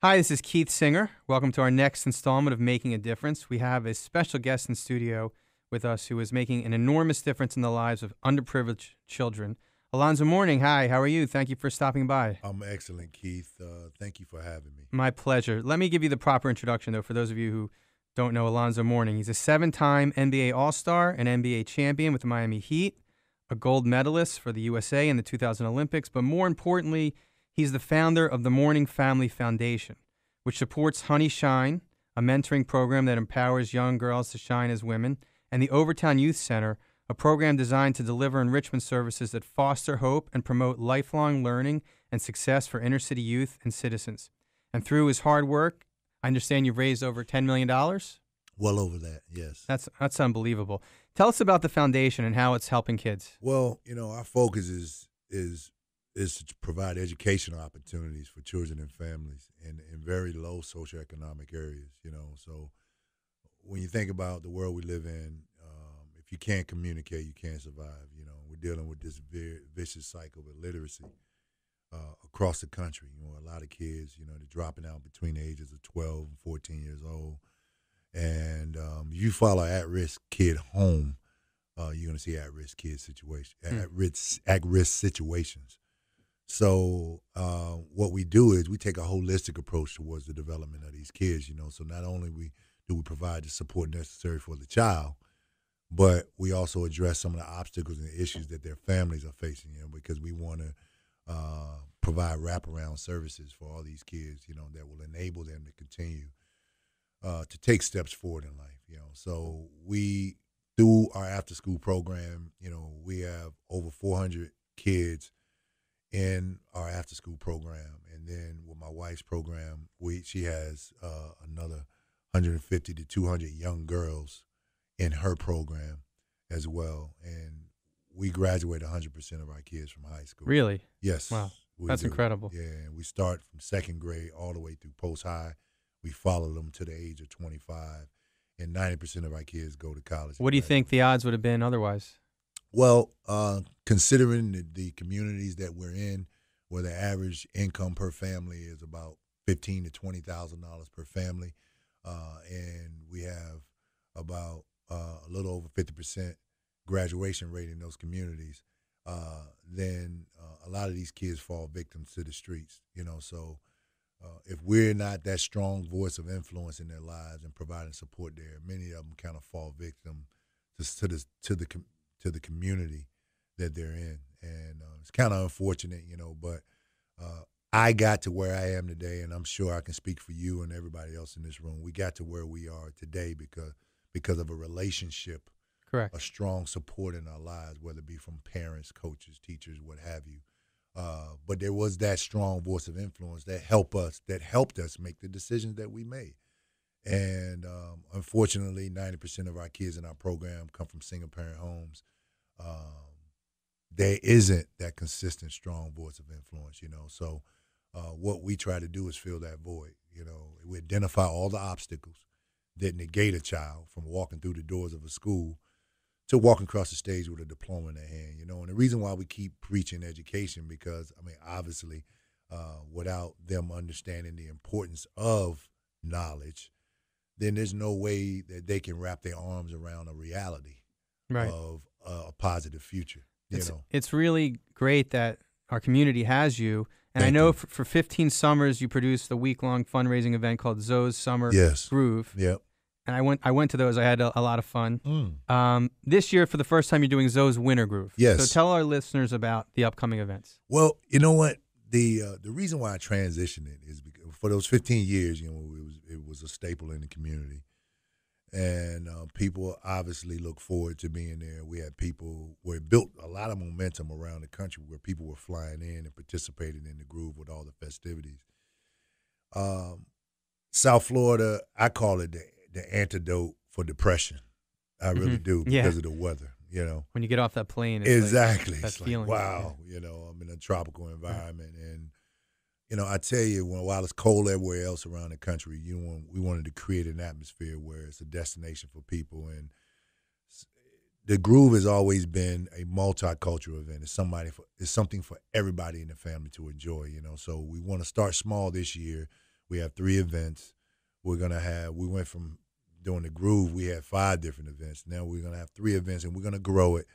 Hi, this is Keith Singer. Welcome to our next installment of Making a Difference. We have a special guest in studio with us who is making an enormous difference in the lives of underprivileged children. Alonzo Mourning, hi, how are you? Thank you for stopping by. I'm excellent, Keith. Thank you for having me. My pleasure. Let me give you the proper introduction, though, for those of you who don't know Alonzo Mourning. He's a 7-time NBA All-Star, an NBA champion with the Miami Heat, a gold medalist for the USA in the 2000 Olympics, but more importantly, he's the founder of the Mourning Family Foundation, which supports Honey Shine, a mentoring program that empowers young girls to shine as women, and the Overtown Youth Center, a program designed to deliver enrichment services that foster hope and promote lifelong learning and success for inner-city youth and citizens. And through his hard work, I understand you've raised over $10 million? Well over that, yes. That's unbelievable. Tell us about the foundation and how it's helping kids. Well, our focus is to provide educational opportunities for children and families in very low socioeconomic areas. So when you think about the world we live in, if you can't communicate, you can't survive. We're dealing with this vicious cycle of illiteracy across the country. A lot of kids, they're dropping out between the ages of 12 and 14 years old. And you follow at-risk kid home, you're going to see at-risk kid situation, at-risk situations. So what we do is we take a holistic approach towards the development of these kids. So not only do we provide the support necessary for the child, but we also address some of the obstacles and issues that their families are facing. Because we want to provide wraparound services for all these kids. That will enable them to continue to take steps forward in life. So we, through our after-school program, we have over 400 kids in our after-school program, and then with my wife's program, she has another 150 to 200 young girls in her program as well, and we graduate 100% of our kids from high school. Really? Yes. Wow, that's incredible. Yeah, and we start from second grade all the way through post-high. We follow them to the age of 25, and 90% of our kids go to college. What do you think the odds would have been otherwise? Well, considering the communities that we're in, where the average income per family is about $15,000 to $20,000 per family, and we have about a little over 50% graduation rate in those communities, then a lot of these kids fall victims to the streets. So if we're not that strong voice of influence in their lives and providing support there, many of them kind of fall victim to the community that they're in. And it's kind of unfortunate, but I got to where I am today, and I'm sure I can speak for you and everybody else in this room. We got to where we are today because of a relationship, correct, a strong support in our lives, whether it be from parents, coaches, teachers, what have you. But there was that strong voice of influence that helped us make the decisions that we made. And unfortunately, 90% of our kids in our program come from single-parent homes. There isn't that consistent, strong voice of influence, So what we try to do is fill that void. We identify all the obstacles that negate a child from walking through the doors of a school to walking across the stage with a diploma in their hand. And the reason why we keep preaching education, because, obviously, without them understanding the importance of knowledge, then there's no way that they can wrap their arms around a reality of a positive future. It's really great that our community has you. And Thank I know you. For 15 summers you produced a week-long fundraising event called Zoe's Summer Groove. Yep. And I went to those. I had a lot of fun. This year, for the first time, you're doing Zoe's Winter Groove. Yes. So tell our listeners about the upcoming events. Well, you know what? The reason why I transitioned it is because for those 15 years, it was a staple in the community, and people obviously look forward to being there. We had people where it built a lot of momentum around the country, where people were flying in and participating in the groove with all the festivities. South Florida, I call it the antidote for depression. I really do, because of the weather. When you get off that plane, it's exactly, that it's feeling. Like, wow, I'm in a tropical environment, and I tell you, while it's cold everywhere else around the country, we wanted to create an atmosphere where it's a destination for people, and the Groove has always been a multicultural event. It's something for everybody in the family to enjoy. So we want to start small this year We have 3 events. We went from doing the Groove, we had 5 different events. Now we're going to have 3 events, and we're going to grow it.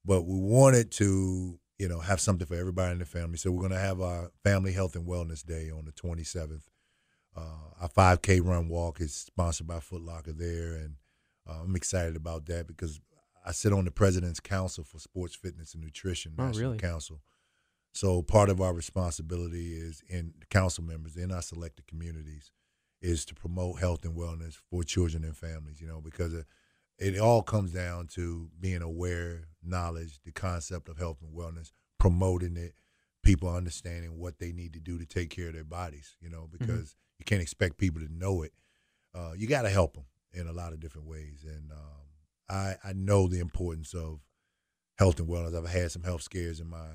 But we wanted to, have something for everybody in the family. So we're going to have our Family Health and Wellness Day on the 27th. Our 5K run walk is sponsored by Foot Locker there, and I'm excited about that because I sit on the President's Council for Sports, Fitness, and Nutrition, National Council. So part of our responsibility is in the council members in our selected communities is to promote health and wellness for children and families, because it all comes down to being aware, knowledge, the concept of health and wellness, promoting it, people understanding what they need to do to take care of their bodies, because you can't expect people to know it. You got to help them in a lot of different ways. And I know the importance of health and wellness. I've had some health scares in my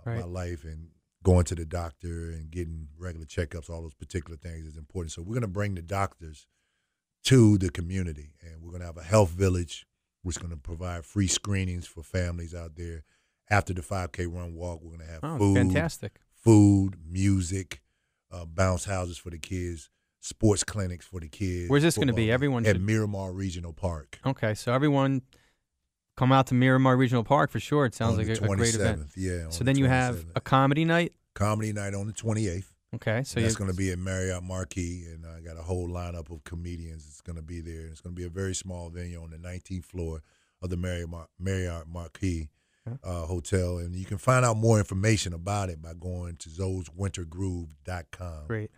my life, and going to the doctor and getting regular checkups, all those particular things is important. So we're going to bring the doctors to the community, and we're going to have a health village, which is going to provide free screenings for families out there. After the 5K run walk, we're going to have food, music, bounce houses for the kids, sports clinics for the kids. Where's this going to be? At Miramar Regional Park. Okay, so everyone come out to Miramar Regional Park for sure. It sounds like a great event. Yeah. So then you have a comedy night? Comedy night on the 28th. Okay. So that's going to be at Marriott Marquis, and I got a whole lineup of comedians that's going to be there. It's going to be a very small venue on the 19th floor of the Marriott Marquis Hotel. And you can find out more information about it by going to zoswintergroove.com. Great.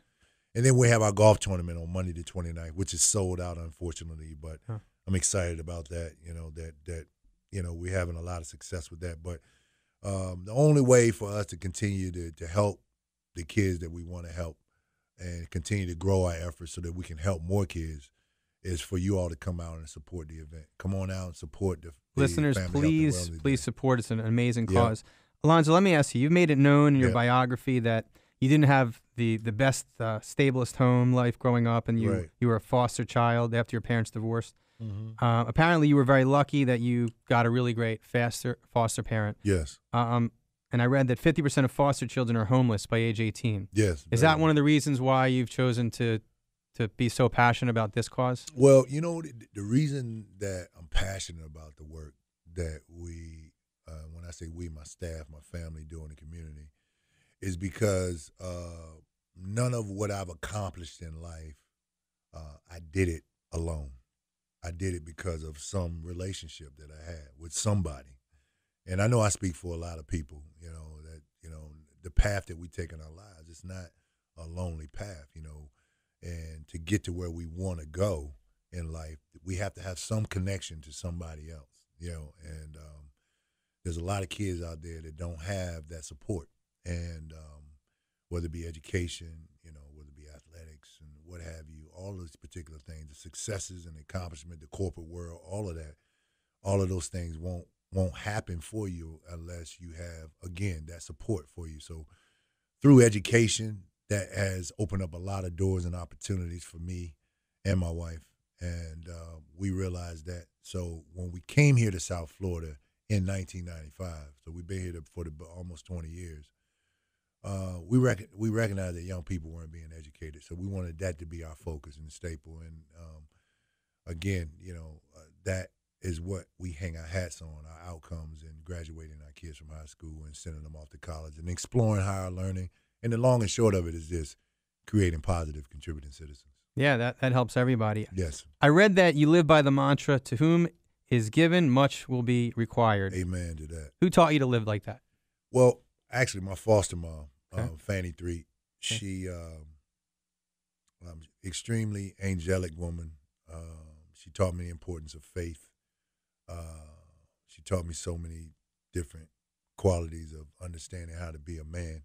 And then we have our golf tournament on Monday the 29th, which is sold out, unfortunately. But I'm excited about that, we're having a lot of success with that. But the only way for us to continue to help the kids that we want to help and continue to grow our efforts so that we can help more kids is for you all to come out and support the event. Come on out and support the listeners. Please support. It's an amazing cause. Yep. Alonzo, let me ask you. You've made it known in your biography that you didn't have the best, stablest home life growing up, and you were a foster child after your parents divorced. Mm-hmm. Apparently, you were very lucky that you got a really great foster parent. Yes. And I read that 50% of foster children are homeless by age 18. Yes. Is that one of the reasons why you've chosen to be so passionate about this cause? Well, the reason that I'm passionate about the work that we, when I say we, my staff, my family, do in the community, is because none of what I've accomplished in life, I did it alone. I did it because of some relationship that I had with somebody. And I know I speak for a lot of people, that, the path that we take in our lives, it's not a lonely path, and to get to where we want to go in life, we have to have some connection to somebody else, and there's a lot of kids out there that don't have that support. And whether it be education, whether it be athletics and what have you, all those particular things, the successes and accomplishment, the corporate world, all of those things won't happen for you unless you have, again, that support for you. So through education, that has opened up a lot of doors and opportunities for me and my wife. And we realized that. So when we came here to South Florida in 1995, so we've been here for almost 20 years, we recognized that young people weren't being educated. So we wanted that to be our focus and staple. And again, that is what we hang our hats on, our outcomes, and graduating our kids from high school and sending them off to college and exploring higher learning. And the long and short of it is this: creating positive, contributing citizens. Yeah, that helps everybody. Yes. I read that you live by the mantra, to whom is given, much will be required. Amen to that. Who taught you to live like that? Well, actually, my foster mom, Fanny Threet, she extremely angelic woman. She taught me the importance of faith. She taught me so many different qualities of understanding how to be a man.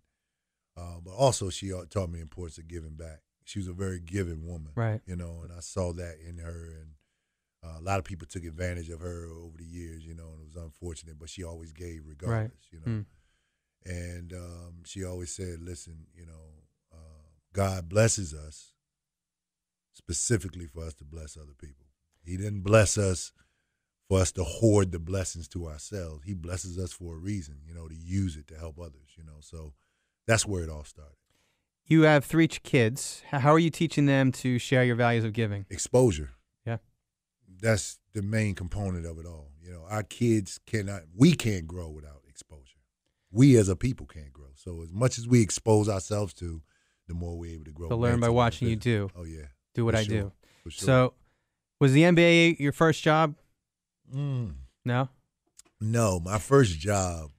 But also she taught me the importance of giving back. She was a very giving woman, right? And I saw that in her. And a lot of people took advantage of her over the years, and it was unfortunate. But she always gave regardless, And she always said, listen, God blesses us specifically for us to bless other people. He didn't bless us for us to hoard the blessings to ourselves. He blesses us for a reason, to use it to help others, So that's where it all started. you have three kids. How are you teaching them to share your values of giving? Exposure. Yeah. That's the main component of it all. You know, our kids we can't grow without exposure. We as a people can't grow. So as much as we expose ourselves to, the more we're able to grow. So learn by watching you do. Oh, yeah. Do what For I sure. do. For sure. So was the NBA your first job? No? No, my first job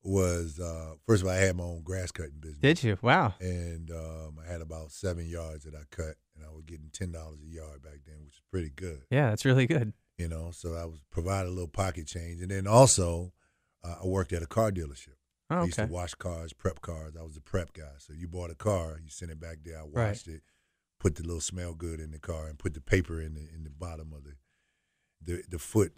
was, first of all, I had my own grass cutting business. Did you? Wow. And I had about 7 yards that I cut, and I was getting $10 a yard back then, which is pretty good. Yeah, that's really good. You know, so I was providing a little pocket change. And then also, I worked at a car dealership. Oh, I used to okay. wash cars, prep cars. I was the prep guy. So you bought a car, you sent it back there, I Right. washed it, put the little smell good in the car, and put the paper in the bottom of the foot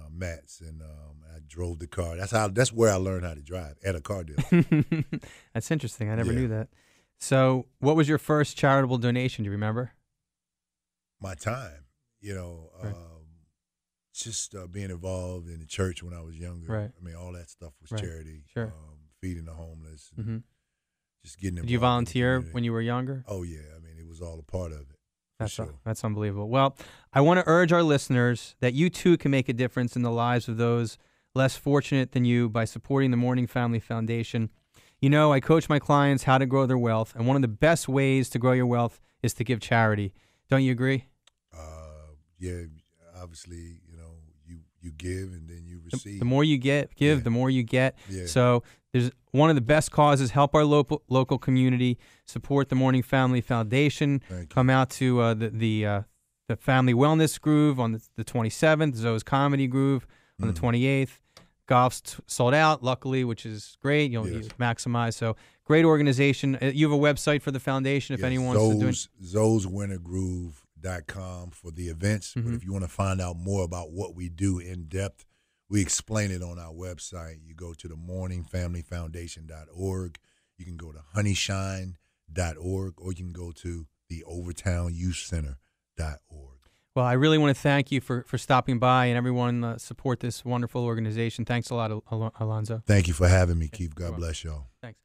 mats, and I drove the car. That's where I learned how to drive, at a car dealership. That's interesting. I never Yeah. knew that. So what was your first charitable donation? Do you remember? My time, you know, Right. just being involved in the church when I was younger. Right. I mean, all that stuff was Right. charity. Sure. Feeding the homeless, and hmm just getting involved. Did you volunteer in the community. when you were younger? Oh yeah, I mean, it was all a part of it. That's sure. that's unbelievable. Well, I want to urge our listeners that you too can make a difference in the lives of those less fortunate than you by supporting the Morning Family Foundation. You know, I coach my clients how to grow their wealth, and one of the best ways to grow your wealth is to give charity. Don't you agree? Yeah, obviously, you know, you give and then you receive. The more you give, Yeah. the more you get. Yeah. So there's one of the best causes. Help our local community. Support the Morning Family Foundation. Thank you. Come out to the Family Wellness Groove on the 27th. Zoe's Comedy Groove on the 28th. Golf's sold out, luckily, which is great. You'll Yes. maximize. So great organization. You have a website for the foundation if Yes, anyone wants to do it. ZoesWinterGroove.com for the events. Mhm. But if you want to find out more about what we do in depth, we explain it on our website. You go to the morningfamilyfoundation.org. You can go to honeyshine.org, or you can go to the overtownyouthcenter.org. Well, I really want to thank you for stopping by, and everyone support this wonderful organization. Thanks a lot, Alonzo. Thank you for having me, Keith. God welcome. bless y'all. Thanks.